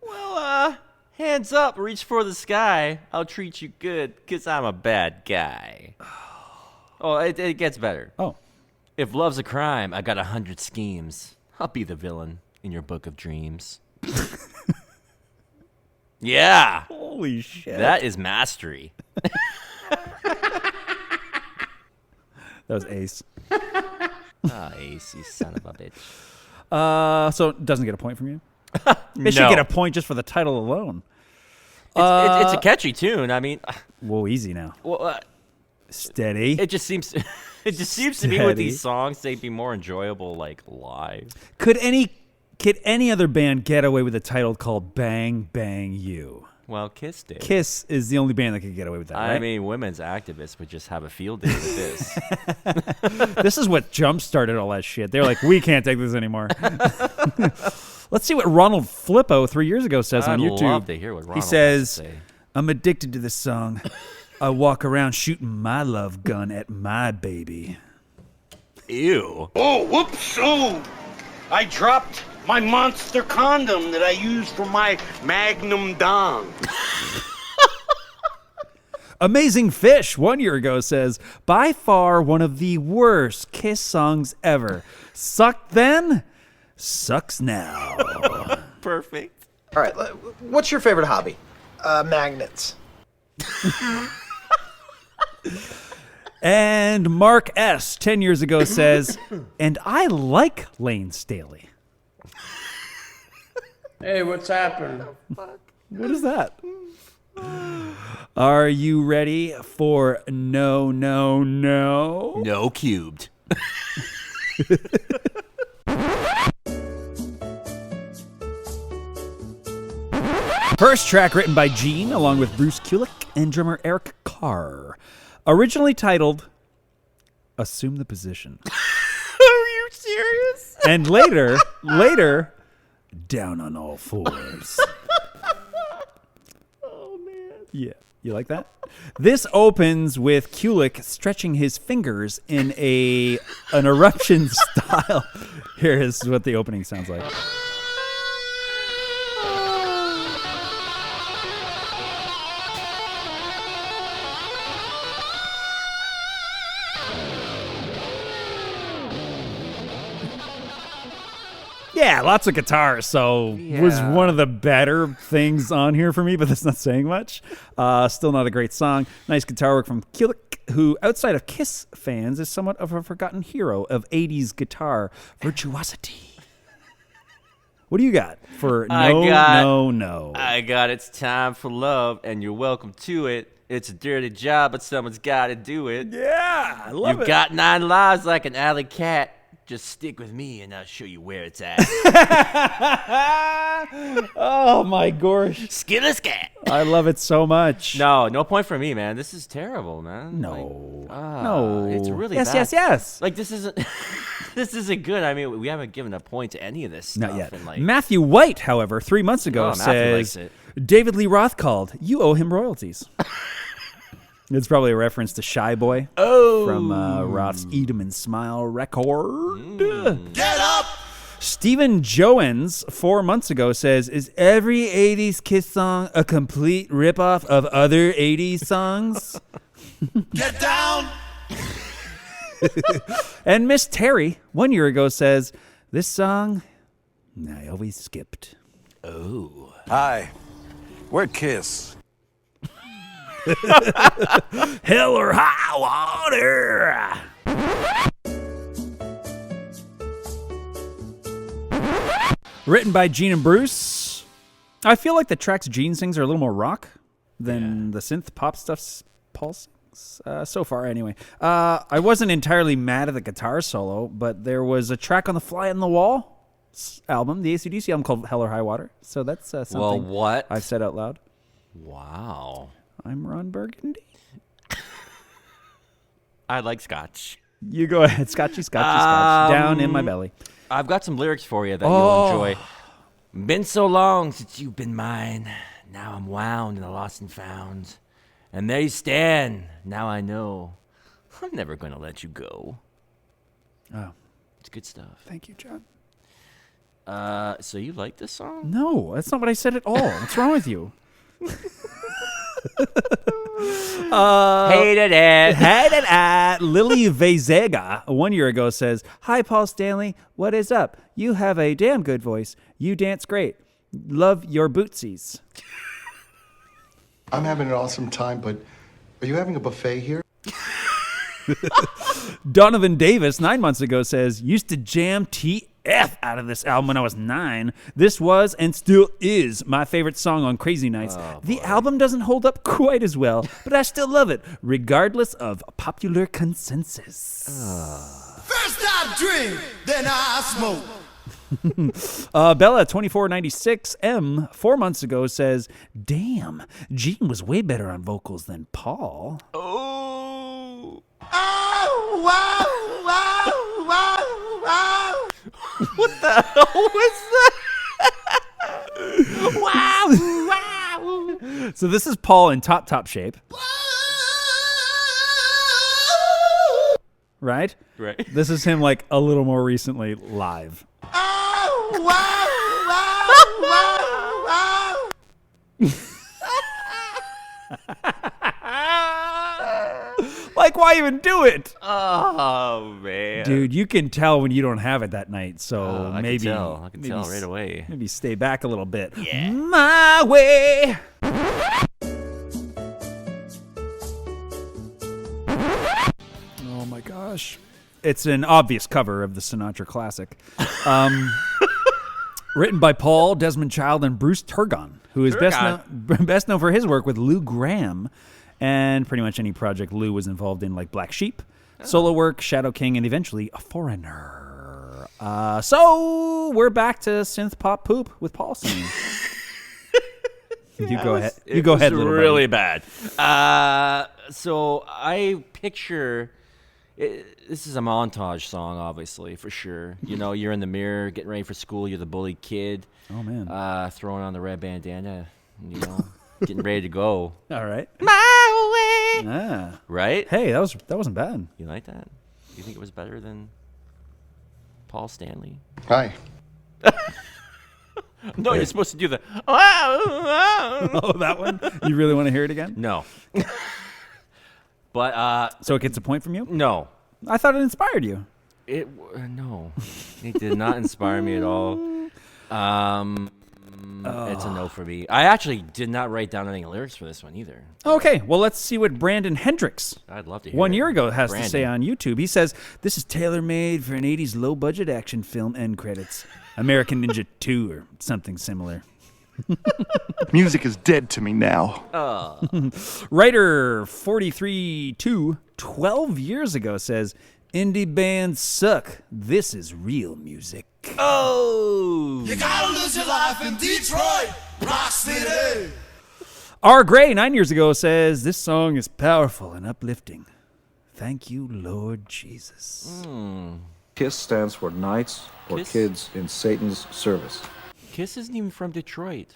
Well, hands up, reach for the sky. I'll treat you good, because I'm a bad guy. Oh, it gets better. Oh. If love's a crime, I got 100 schemes. I'll be the villain in your book of dreams. Yeah, Holy shit. that is mastery. That was Ace. Ah, Ace, you son of a bitch. So it doesn't get a point from you? It should No. get a point just for the title alone. It's a catchy tune. I mean, Whoa, easy now. well, Steady. it just seems to me with Steady. these songs they'd be more enjoyable like live. Could any other band get away with a title called Bang Bang You? Well, Kiss did. Kiss is the only band that could get away with that, right? I mean, women's activists would just have a field day with this. This is what jump-started all that shit. They're like, we can't take this anymore. Let's see what Ronald Flippo 3 years ago says on I'd YouTube. love to hear what Ronald He has to says, say. I'm addicted to this song. I walk around shooting my love gun at my baby. Ew. Oh, whoops! Oh, I dropped my monster condom that I use for my Magnum dong. Amazing Fish 1 year ago says, by far one of the worst Kiss songs ever. Sucked then, sucks now. Perfect. All right, what's your favorite hobby? Magnets. And Mark S. 10 years ago says, and I like Lane Staley. Hey, what's happened? What is that? Are you ready for No, No, No? No cubed. First track written by Gene, along with Bruce Kulick and drummer Eric Carr. Originally titled Assume the Position. Are you serious? And later, Down on All Fours. Oh man. Yeah. You like that? This opens with Kulick stretching his fingers in an eruption style. Here is what the opening sounds like. Yeah, lots of guitar, so was one of the better things on here for me, but that's not saying much. Still not a great song. Nice guitar work from Kulick, who, outside of Kiss fans, is somewhat of a forgotten hero of 80s guitar virtuosity. What do you got for No? I got It's Time for Love, and you're welcome to it. It's a dirty job, but someone's got to do it. Yeah, I love You've it. got 9 lives like an alley cat. Just stick with me, and I'll show you where it's at. Oh, my gosh. Skillet scat. I love it so much. No point for me, man. This is terrible, man. No. No. It's really yes, bad. yes. Like, this isn't this isn't good. I mean, we haven't given a point to any of this stuff. Not yet. And like, Matthew White, however, 3 months ago Matthew likes says, it. David Lee Roth called, you owe him royalties. It's probably a reference to Shy Boy from Roth's Eat 'em and Smile record. Get up! Stephen Joens, 4 months ago, says, is every 80s Kiss song a complete ripoff of other 80s songs? Get down! And Miss Terry, 1 year ago, says, this song I always skipped. Oh. Hi. We're Kiss. Hell or high water. Written by Gene and Bruce. I feel like the tracks Gene sings are a little more rock than the synth pop stuff Paul sings. So far, anyway. I wasn't entirely mad at the guitar solo, but there was a track on the Fly on the Wall album, the AC/DC album called Hell or High Water. So that's something Well, what? I've said out loud. Wow. I'm Ron Burgundy. I like scotch. You go ahead. Scotchy, scotch. Down in my belly. I've got some lyrics for you that you'll enjoy. Been so long since you've been mine. Now I'm wound in the lost and found. And there you stand. Now I know. I'm never going to let you go. Oh, It's good stuff. thank you, John. So you like this song? No, that's not what I said at all. What's wrong with you? Hated it. Lily Vezega 1 year ago says, hi, Paul Stanley. What is up? You have a damn good voice. You dance great. Love your bootsies. I'm having an awesome time, but are you having a buffet here? Donovan Davis 9 months ago says, used to jam TF out of this album when I was 9. This was and still is my favorite song on Crazy Nights. The album doesn't hold up quite as well, but I still love it, regardless of popular consensus. First I drink, then I smoke. Bella 2496M 4 months ago says, damn, Gene was way better on vocals than Paul. Oh. Oh, wow, wow, wow, wow. What the hell was that? Wow. So this is Paul in top shape. Right? Right. This is him like a little more recently live. Oh, wow, wow, wow, wow. Like, why even do it? Oh, man. Dude, you can tell when you don't have it that night. So I maybe can tell right away. Maybe stay back a little bit. Yeah. My way. Oh my gosh. It's an obvious cover of the Sinatra classic. Written by Paul, Desmond Child, and Bruce Turgon, who is best known for his work with Lou Gramm and pretty much any project Lou was involved in, like Black Sheep, solo work, Shadow King, and eventually A Foreigner. So we're back to synth pop poop with Paul singing. You go ahead. You go ahead, little really buddy. bad. So I picture this is a montage song, obviously, for sure. You know, you're in the mirror, getting ready for school. You're the bullied kid. Oh man. Throwing on the red bandana. You know, getting ready to go. All right. My way. Ah. Right? Hey, that wasn't bad. You like that? You think it was better than Paul Stanley? Hi. No, you're supposed to do the. Oh, that one? You really want to hear it again? No. But So it gets a point from you? no, I thought it inspired you. no, it did not inspire me at all. It's a no for me. I actually did not write down any lyrics for this one either. Okay, well, let's see what Brandon Hendricks I'd love to hear 1 it. year ago has to Brandon. say on YouTube. He says, this is tailor-made for an 80s low-budget action film end credits. American Ninja 2 or something similar. Music is dead to me now. Writer 43-2, 12 years ago says, indie bands suck. This is real music. Oh, You gotta lose your life in Detroit, Rock City. R. Gray, 9 years ago, says, this song is powerful and uplifting. Thank you, Lord Jesus. KISS stands for Knights or KISS? Kids in Satan's Service. Kiss isn't even from Detroit.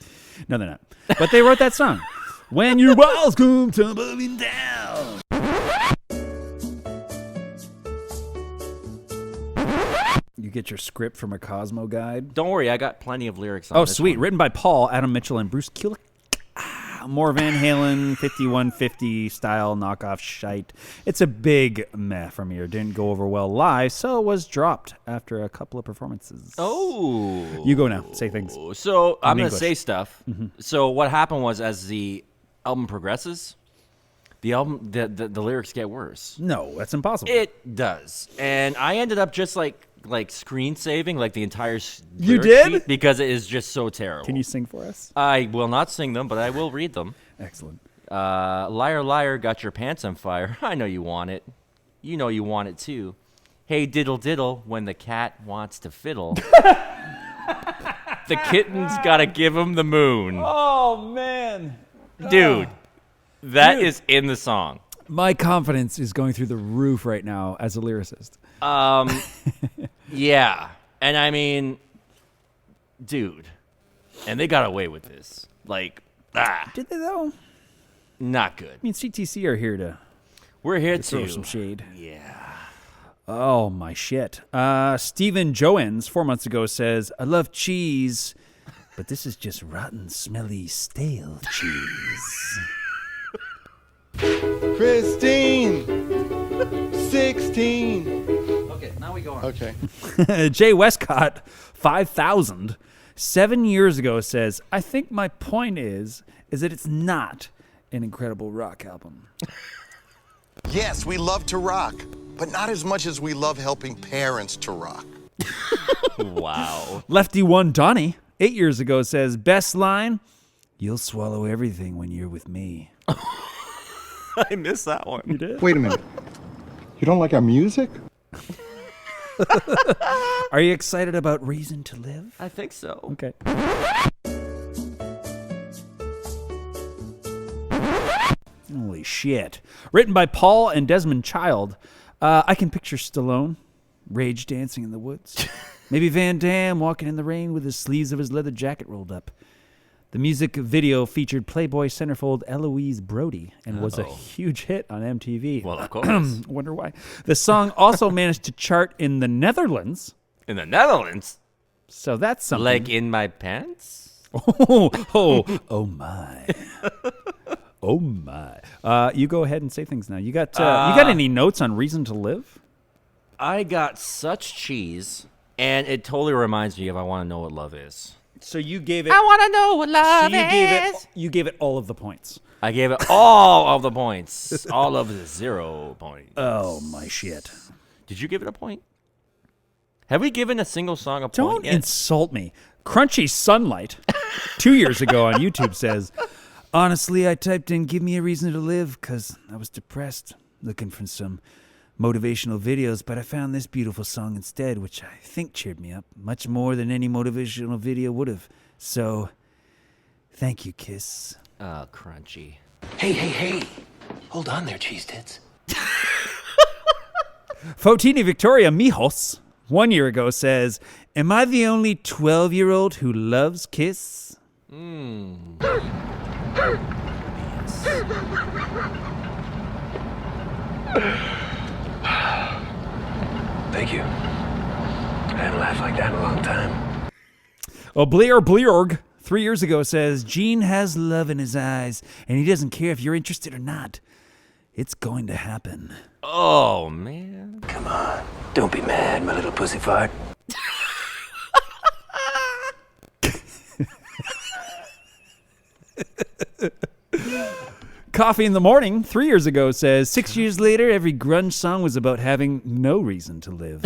No, they're not. But they wrote that song. When your walls come tumbling down. You get your script from a Cosmo guide. Don't worry, I got plenty of lyrics on Oh, this sweet. one. Written by Paul, Adam Mitchell, and Bruce Kulick. More Van Halen 5150 style knockoff shite. It's a big meh from here. Didn't go over well live, so was dropped after a couple of performances. Oh. You go now. Say things. So I'm going to English. say stuff. So what happened was as the album progresses, the lyrics get worse. No, that's impossible. It does. And I ended up just like screen saving like the entire You lyric did? sheet because it is just so terrible. Can you sing for us? I will not sing them, but I will read them. Excellent. Liar, liar, got your pants on fire. I know you want it. You know you want it too. Hey, diddle, diddle, when the cat wants to fiddle. The kitten's gotta give him the moon. Oh, man. Dude, that is in the song. My confidence is going through the roof right now as a lyricist. Yeah. And I mean, dude. And they got away with this. Like, Did they, though? not good. I mean, CTC are here to We're here throw to some shade. Yeah. Oh, my shit. Stephen Joens, 4 months ago, says, I love cheese, but this is just rotten, smelly, stale cheese. Christine, 16. Okay, now we go on. Okay. Jay Westcott, 5,000, 7 years ago, says, I think my point is that it's not an incredible rock album. Yes, we love to rock, but not as much as we love helping parents to rock. Wow. Lefty One Donnie, 8 years ago, says, best line, you'll swallow everything when you're with me. I missed that one. You did? Wait a minute. You don't like our music? Are you excited about Reason to Live? I think so. Okay. Holy shit. Written by Paul and Desmond Child. I can picture Stallone, rage dancing in the woods. Maybe Van Damme walking in the rain with the sleeves of his leather jacket rolled up. The music video featured Playboy centerfold Eloise Brody and was a huge hit on MTV. Well, of course. Wonder why. The song also managed to chart in the Netherlands. In the Netherlands? So that's something. Like in my pants? Oh my. Oh my. You go ahead and say things now. You got any notes on Reason to Live? I got such cheese, and it totally reminds me of I Want to Know What Love Is. So you gave it. I want to know what love is. You gave it all of the points. I gave it all of the points. All of the 0 points. Oh my shit! Did you give it a point? Have we given a single song a point Don't yet? insult me. Crunchy Sunlight, 2 years ago on YouTube says, honestly, I typed in "Give me a reason to live" because I was depressed, looking for some motivational videos, but I found this beautiful song instead, which I think cheered me up much more than any motivational video would have. So, thank you, Kiss. Oh, Crunchy. Hey. Hold on there, cheese tits. Fotini Victoria Mijos, 1 year ago, says, am I the only 12-year-old who loves Kiss? Thank you. I hadn't laughed like that in a long time. Bleorg, 3 years ago, says, Gene has love in his eyes, and he doesn't care if you're interested or not. It's going to happen. Oh, man. Come on. Don't be mad, my little pussy fart. Coffee in the Morning, 3 years ago, says, 6 years later, every grunge song was about having no reason to live.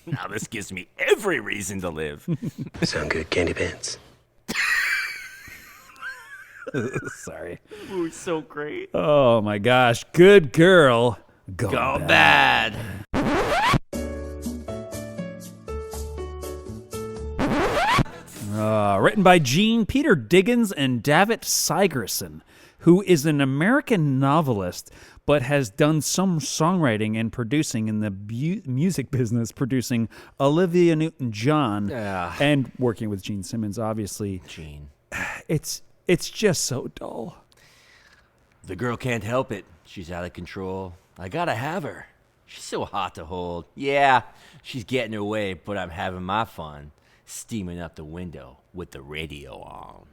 Now this gives me every reason to live. Sound good, candy pants? Sorry. Ooh, so great. Oh, my gosh. Good girl. Go bad. written by Gene Peter Diggins and Davitt Sigerson, who is an American novelist but has done some songwriting and producing in the music business, producing Olivia Newton-John and working with Gene Simmons, obviously. Gene. It's just so dull. The girl can't help it. She's out of control. I gotta have her. She's so hot to hold. Yeah, she's getting her way, but I'm having my fun, steaming up the window with the radio on.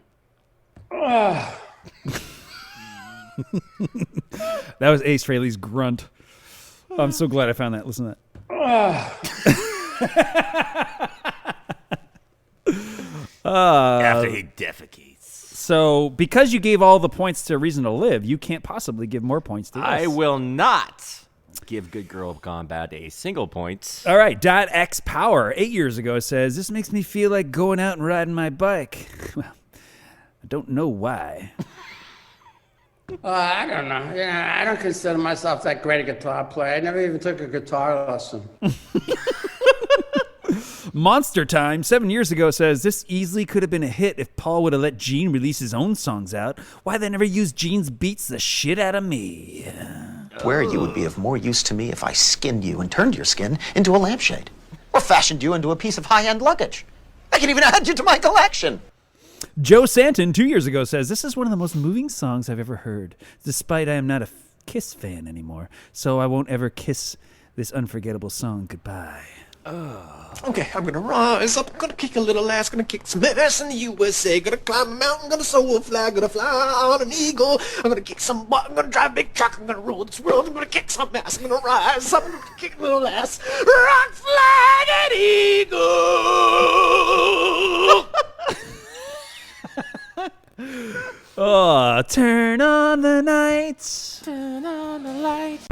That was Ace Frehley's grunt. I'm so glad I found that. Listen to that. After he defecates. So, because you gave all the points to Reason to Live, you can't possibly give more points to this. I will not give Good Girl Combat a single point. All right, .X Power, 8 years ago, says, this makes me feel like going out and riding my bike. Well, I don't know why. I don't know. Yeah, I don't consider myself that great a guitar player. I never even took a guitar lesson. Monster Time, 7 years ago, says, this easily could have been a hit if Paul would have let Gene release his own songs out. Why they never used Gene's beats the shit out of me. Where you would be of more use to me if I skinned you and turned your skin into a lampshade. Or fashioned you into a piece of high-end luggage. I can even add you to my collection. Joe Santon, 2 years ago, says, this is one of the most moving songs I've ever heard, despite I am not a Kiss fan anymore, so I won't ever kiss this unforgettable song goodbye. Okay, I'm gonna rise up, gonna kick a little ass, gonna kick some ass in the USA, gonna climb a mountain, gonna soar a flag, gonna fly on an eagle, I'm gonna kick some butt, I'm gonna drive a big truck, I'm gonna rule this world, I'm gonna kick some ass, I'm gonna rise up, I'm gonna kick a little ass, rock, flag, and eagle! Oh, turn on the lights. Turn on the lights.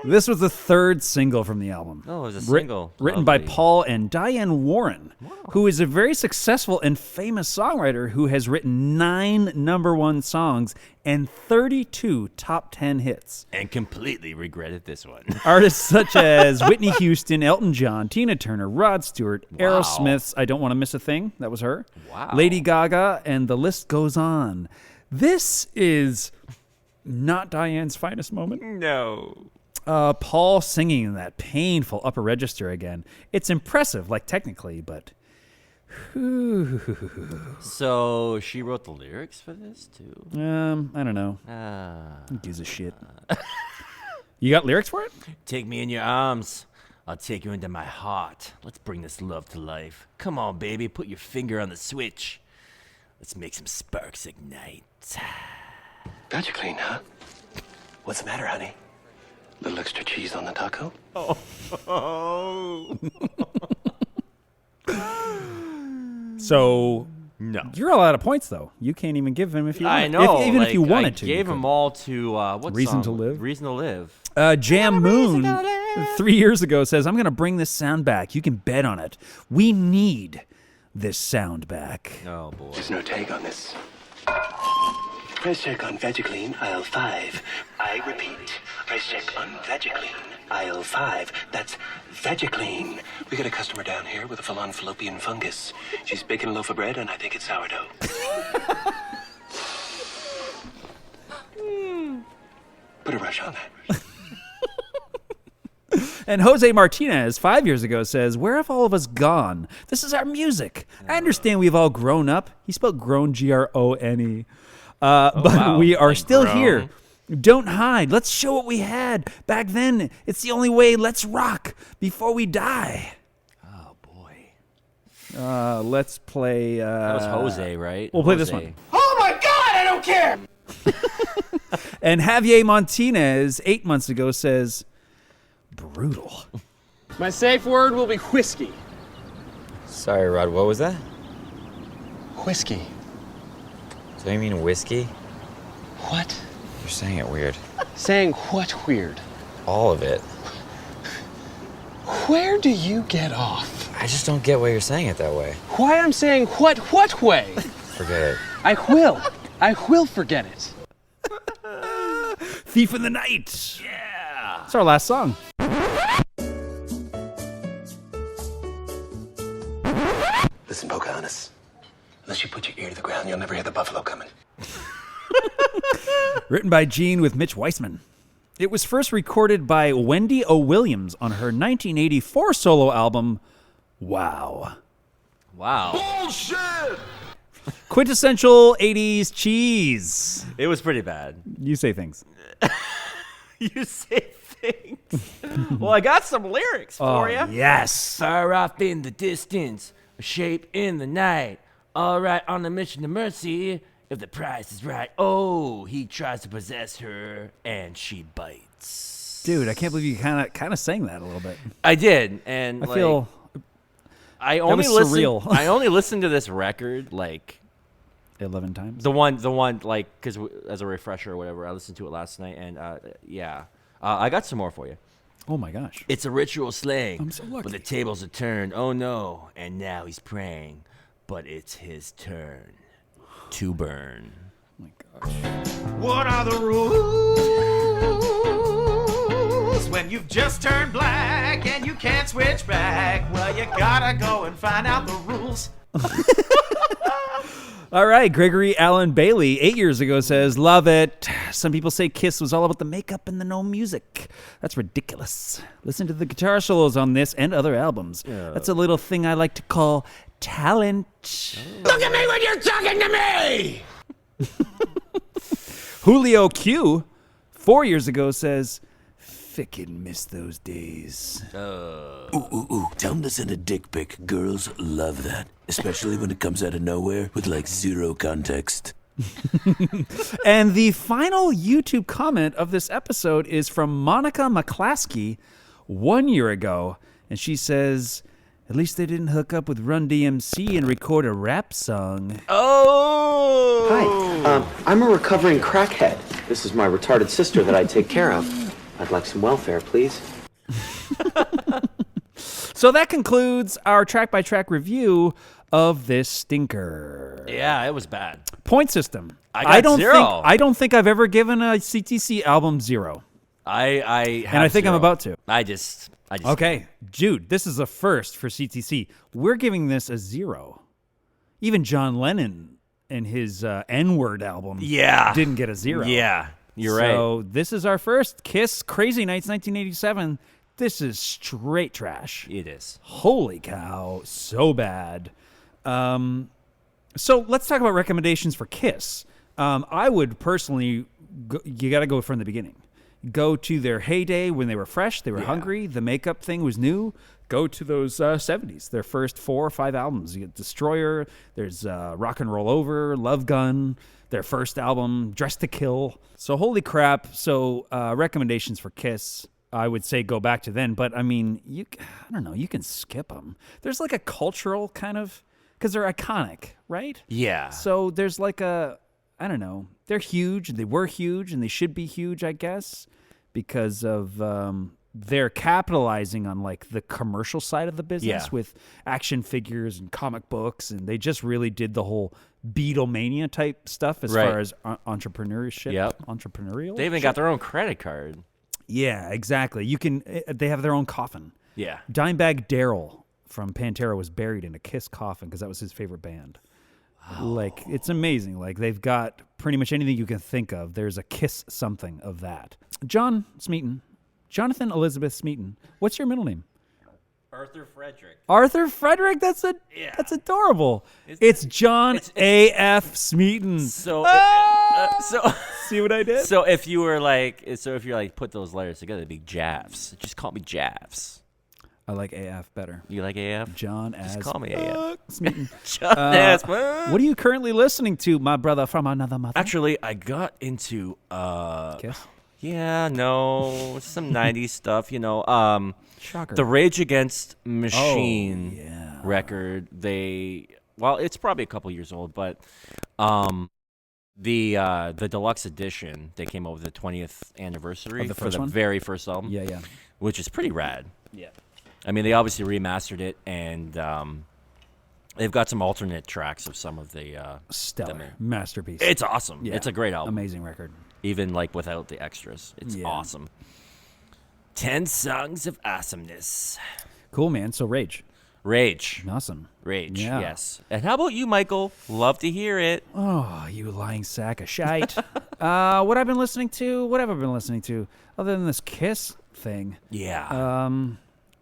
This was the third single from the album. Oh, it was a single. Written by Paul and Diane Warren, who is a very successful and famous songwriter who has written 9 #1 songs and 32 top 10 hits. And completely regretted this one. Artists such as Whitney Houston, Elton John, Tina Turner, Rod Stewart, Aerosmith's I Don't Want to Miss a Thing, that was her, Lady Gaga, and the list goes on. This is not Diane's finest moment. No. Paul singing in that painful upper register again. It's impressive, like technically, but... So she wrote the lyrics for this too? I don't know. Who gives a shit? You got lyrics for it? Take me in your arms. I'll take you into my heart. Let's bring this love to life. Come on, baby. Put your finger on the switch. Let's make some sparks ignite. Got you clean, huh? What's the matter, honey? Little extra cheese on the taco? Oh. So, no. You're all out of points, though. You can't even give him if you I want. know. Even if you wanted to. I gave them all to, what Reason song? to Live? Reason to Live. Jam Moon, 3 years ago, says, I'm going to bring this sound back. You can bet on it. We need this sound back. Oh, boy. There's no tag on this. Price check on VegiClean, aisle 5. I repeat, price check on VegiClean, aisle 5. That's VegiClean. We got a customer down here with a full-on fallopian fungus. She's baking a loaf of bread, and I think it's sourdough. Put a rush on that. And Jose Martinez, 5 years ago, says, where have all of us gone? This is our music. I understand we've all grown up. He spelled grown, G-R-O-N-E. But we are still here. Don't hide. Let's show what we had. Back then, it's the only way. Let's rock before we die. Oh, boy. Let's play... that was Jose, right? We'll play this one. Oh my God, I don't care! And Javier Martinez, 8 months ago, says, brutal. My safe word will be whiskey. Sorry, Rod, what was that? Whiskey. Do you mean whiskey? What? You're saying it weird. Saying what weird? All of it. Where do you get off? I just don't get why you're saying it that way. Why I'm saying what way? Forget it. I will forget it. Thief in the Night. Yeah. It's our last song. Written by Gene with Mitch Weissman. It was first recorded by Wendy O. Williams on her 1984 solo album, Wow. Wow. Bullshit! Quintessential 80s cheese. It was pretty bad. You say things. You say things. Well, I got some lyrics for you. Yes. Far off in the distance, a shape in the night. All right, on a mission to mercy. If the price is right, oh, he tries to possess her, and she bites. Dude, I can't believe you kind of sang that a little bit. I did, and I feel I that only was listened. surreal. I only listened to this record like 11 times. the one, like because as a refresher or whatever. I listened to it last night, and yeah, I got some more for you. Oh my gosh. It's a ritual slaying. I'm so lucky. But the tables are turned. Oh no! And now he's praying, but it's his turn to burn. Oh my gosh. What are the rules when you've just turned black and you can't switch back? Well, you gotta go and find out the rules. All right, Gregory Allen Bailey, 8 years ago, says, love it. Some people say Kiss was all about the makeup and the no music. That's ridiculous. Listen to the guitar solos on this and other albums. That's a little thing I like to call talent. Look at me when you're talking to me! Julio Q, 4 years ago, says, fickin' miss those days. Ooh, tell them to send a dick pic. Girls love that. Especially when it comes out of nowhere with like zero context. And the final YouTube comment of this episode is from Monica McClaskey 1 year ago. And she says, at least they didn't hook up with Run DMC and record a rap song. Oh! Hi, I'm a recovering crackhead. This is my retarded sister that I take care of. I'd like some welfare, please. So that concludes our track-by-track review of this stinker. Yeah, it was bad. Point system. I got zero. I don't think I've ever given a CTC album 0. I And I think I'm about to. I just Okay, Jude, this is a first for CTC. We're giving this a 0. Even John Lennon and his N-word album didn't get a 0. Yeah, you're right. So this is our first Kiss Crazy Nights 1987. This is straight trash. It is. Holy cow, so bad. So let's talk about recommendations for Kiss. I would personally, you got to go from the beginning. Go to their heyday when they were fresh, they were hungry, the makeup thing was new. Go to those 70s, their first 4 or 5 albums. You get Destroyer, there's Rock and Roll Over, Love Gun, their first album, Dress to Kill. So holy crap. So recommendations for Kiss, I would say go back to then. But I mean, I don't know, you can skip them. There's like a cultural kind of, because they're iconic, right? Yeah. So there's like I don't know, they're huge, and they were huge, and they should be huge, I guess, because of they're capitalizing on like the commercial side of the business with action figures and comic books, and they just really did the whole Beatlemania type stuff as far as entrepreneurship. Yep. Entrepreneurial. They even got their own credit card. Yeah, exactly. You can. They have their own coffin. Yeah. Dimebag Darrell from Pantera was buried in a Kiss coffin because that was his favorite band. Like, it's amazing. Like, they've got pretty much anything you can think of. There's a Kiss something of that. John Smeaton. Jonathan Elizabeth Smeaton. What's your middle name? Arthur Frederick. Arthur Frederick? That's that's adorable. It's John A.F. Smeaton. So, so see what I did? So if you were like, put those letters together, it'd be Javs. Just call me Javs. I like AF better. You like AF? John Just as call me AF. Smeaton. John as fuck. What are you currently listening to, my brother from another mother? Actually, I got into Kiss? Yeah, no, some 90s stuff, you know. Shocker. The Rage Against Machine record, it's probably a couple years old, but the deluxe edition, they came out with the 20th anniversary Of the for first the one? very first album. Yeah. Which is pretty rad. Yeah. I mean, they obviously remastered it, and they've got some alternate tracks of some of the stellar masterpiece. It's awesome. Yeah. It's a great album. Amazing record. Even like without the extras, it's awesome. 10 songs of awesomeness. Cool, man. So Rage. Rage. Awesome. Rage, Yeah. yes. And how about you, Michael? Love to hear it. Oh, you lying sack of shite. What I've been listening to? What have I been listening to? Other than this Kiss thing. Yeah.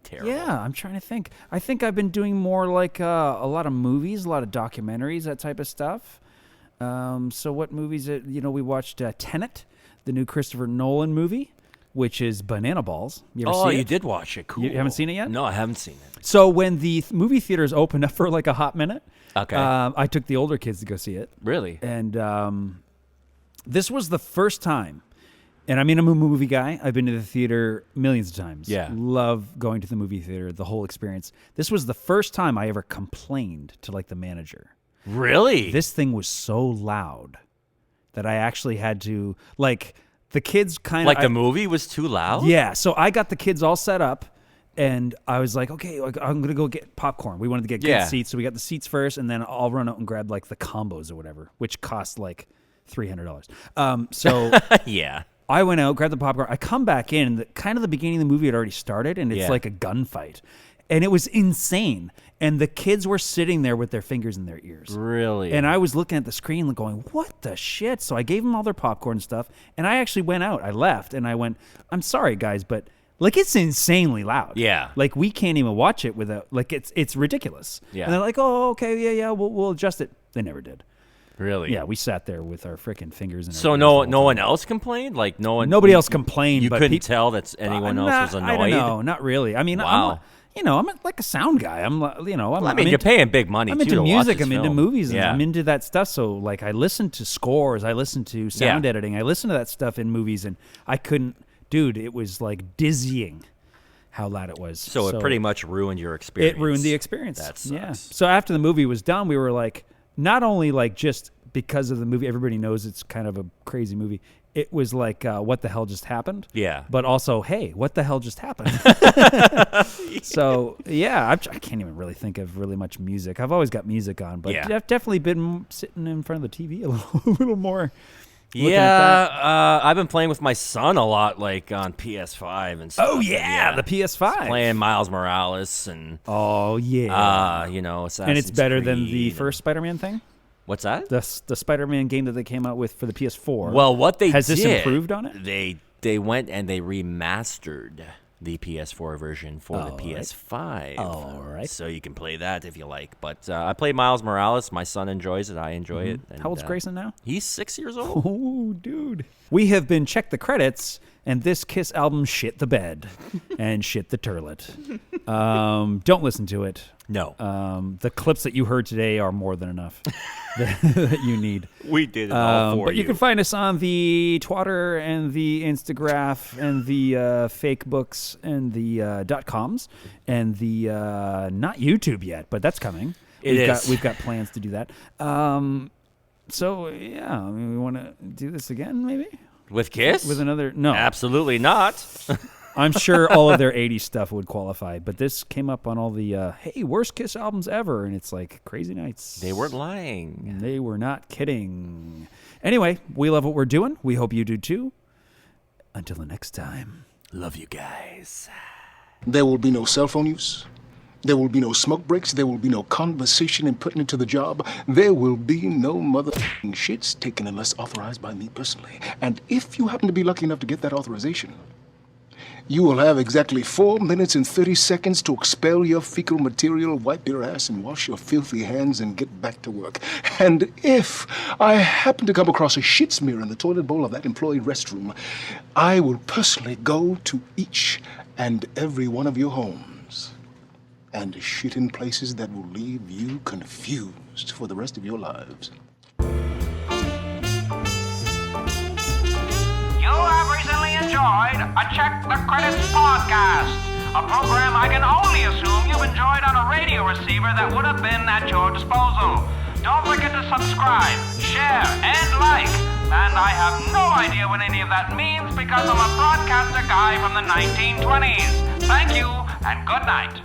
Terrible. Yeah, I'm trying to think. I think I've been doing more like a lot of movies, a lot of documentaries, that type of stuff. So what movies? We watched Tenet, the new Christopher Nolan movie, which is Banana Balls. You ever see it? You did watch it. Cool. You haven't seen it yet? No, I haven't seen it. So when the movie theaters opened up for like a hot minute, Okay. I took the older kids to go see it. Really? And this was the first time, and I'm a movie guy. I've been to the theater millions of times. Yeah. Love going to the movie theater, the whole experience. This was the first time I ever complained to like the manager. Really? This thing was so loud that I actually had to, like, the kids kind of... Like the movie was too loud? Yeah, so I got the kids all set up, and I was like, okay, I'm going to go get popcorn. We wanted to get good seats, so we got the seats first, and then I'll run out and grab, like, the combos or whatever, which cost, like, $300. So yeah. I went out, grabbed the popcorn. I come back in, and kind of the beginning of the movie had already started, and it's like a gunfight. And it was insane. And the kids were sitting there with their fingers in their ears. Really? And I was looking at the screen going, what the shit? So I gave them all their popcorn and stuff. And I actually went out. I left. And I went, I'm sorry, guys, but like it's insanely loud. Yeah. Like we can't even watch it without, like it's ridiculous. Yeah. And they're like, oh, okay, yeah, we'll adjust it. They never did. Really? Yeah, we sat there with our freaking fingers in our So ears no the whole one time. else complained? Like Nobody else complained. You but couldn't tell that anyone else was annoyed? I don't know, not really. I mean, Wow. I'm like a sound guy. You're paying big money I'm too into to watch music. this I'm into film. movies. And Yeah. I'm into that stuff. So like, I listen to scores. I listen to sound editing. I listen to that stuff in movies, and I couldn't. Dude, it was like dizzying how loud it was. So it pretty much ruined your experience. It ruined the experience. That sucks. Yeah. So after the movie was done, we were like, not only like just because of the movie, everybody knows it's kind of a crazy movie. It was like, what the hell just happened? Yeah. But also, hey, what the hell just happened? So, yeah, I can't even really think of really much music. I've always got music on, but I've definitely been sitting in front of the TV a little more. Yeah, I've been playing with my son a lot, like on PS5 and stuff. Oh, yeah, the PS5. Playing Miles Morales and... Oh, yeah. Assassin's And it's better than the Creed first Spider-Man thing? What's that? The Spider-Man game that they came out with for the PS4. Well, what they has did... this improved on it? They went and they remastered the PS4 version for the PS5. All right. So you can play that if you like. But I play Miles Morales. My son enjoys it. I enjoy it. And, How old's Grayson now? He's 6 years old. Oh, dude. We have been Check the Credits, and this Kiss album shit the bed and shit the turlet. Don't listen to it. No. The clips that you heard today are more than enough that you need. We did it all for but you can find us on the Twitter and the Instagram and the fake books and the .coms and the not YouTube yet, but that's coming. We've got plans to do that. So yeah, we want to do this again, maybe with Kiss. With another no, absolutely not. I'm sure all of their 80s stuff would qualify, but this came up on all the hey, worst Kiss albums ever, and it's like Crazy Nights. They weren't lying. They were not kidding. Anyway, we love what we're doing. We hope you do too. Until the next time. Love you guys. There will be no cell phone use. There will be no smoke breaks. There will be no conversation and putting into the job. There will be no motherfucking shits taken unless authorized by me personally. And if you happen to be lucky enough to get that authorization, you will have exactly 4 minutes and 30 seconds to expel your fecal material, wipe your ass, and wash your filthy hands and get back to work. And if I happen to come across a shit smear in the toilet bowl of that employee restroom, I will personally go to each and every one of your homes and shit in places that will leave you confused for the rest of your lives. You have recently enjoyed a Check the Credits podcast, a program I can only assume you've enjoyed on a radio receiver that would have been at your disposal. Don't forget to subscribe, share, and like. And I have no idea what any of that means because I'm a broadcaster guy from the 1920s. Thank you, and good night.